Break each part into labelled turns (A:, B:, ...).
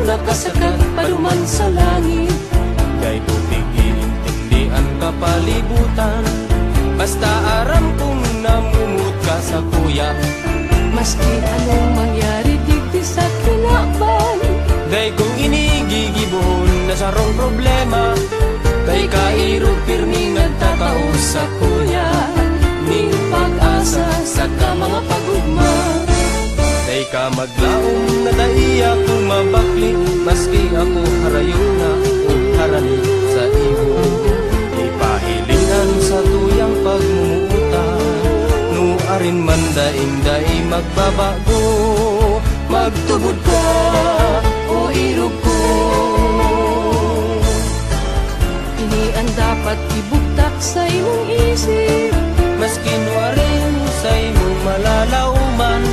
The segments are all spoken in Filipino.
A: nakasakat paduman sa langit.
B: Kay tubig iintindihan kapalibutan, basta aram kong namumut ka sa kuya.
A: Maski anong mangyari digdi sa kinaban,
B: Day kung inigigibon na sarong problema, kay kairo pirmi nagtatao sa kuya.
A: ning pag-asa sa mga pagugma.
B: Day ka maglaom na daiya kung mabakli, maski ako harayon na o harani sa imo. Ipahilingan sa tuyang pagmumuta, nuarin man daing-dai magbabago.
A: Magtubod ka o irog ko, ini ang dapat ibuktak sa imong isip.
B: Maski nuarin sa imong malalauman,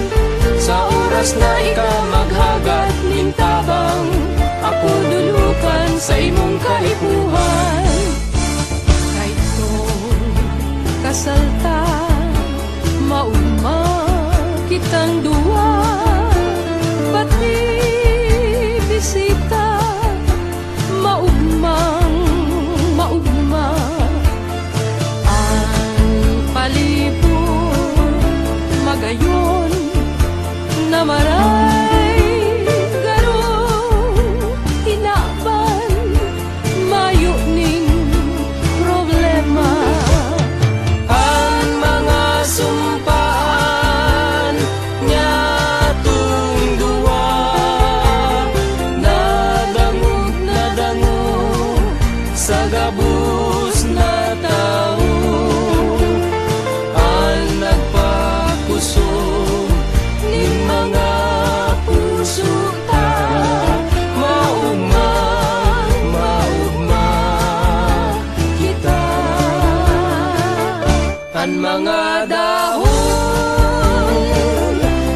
B: sa oras na ikaw maghagat mintabang,
A: Ako dulukan sa imong kalipuhan. Kahit tong kasalta, maugma kitang duwa, pati bisita, maugmang maugma. Ang palibot magayon na maray garong hinaban, mayo ning problema.
B: ang mga sumpaan niya tung duwa, nadango sa gabus na tao. Ang nagpakusog ning mga puso ta, maugma kita. Ang mga dahon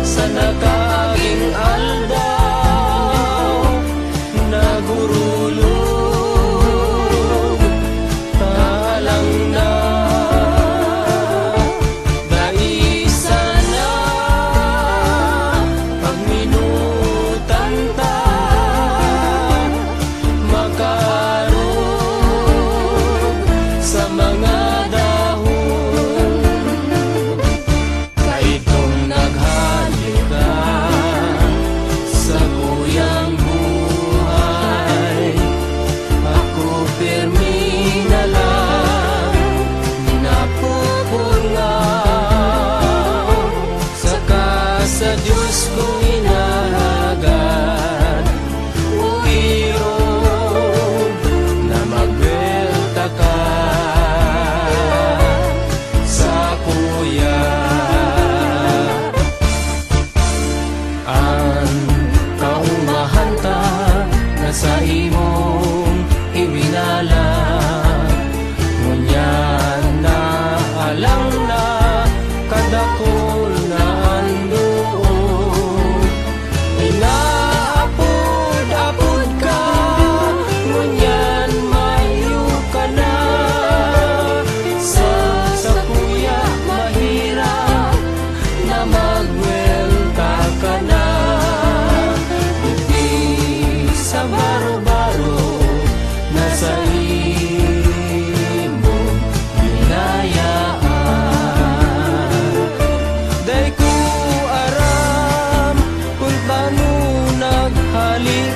B: sa nakaaging aldaw, nagurulog talang na. Daisa na pagminutan ta, makarog sa mga dahon. Kaitong naghalika sa kuyang buhay, ako pirmi na lang napupungaw, saka sa Diyos kong inahagan. Uirog na magbelta ka sa kuya. Ang kaumahanta na sa imong iwinala, ngunyan na alang na kadakol na andoon. Inaapod-apod ka, ngunyan mayo ka na. Sa kuya mahirap na magwelta ka na. Hindi sa baro-baro na sa imong binayaan. Day ko aram kung paano naghalik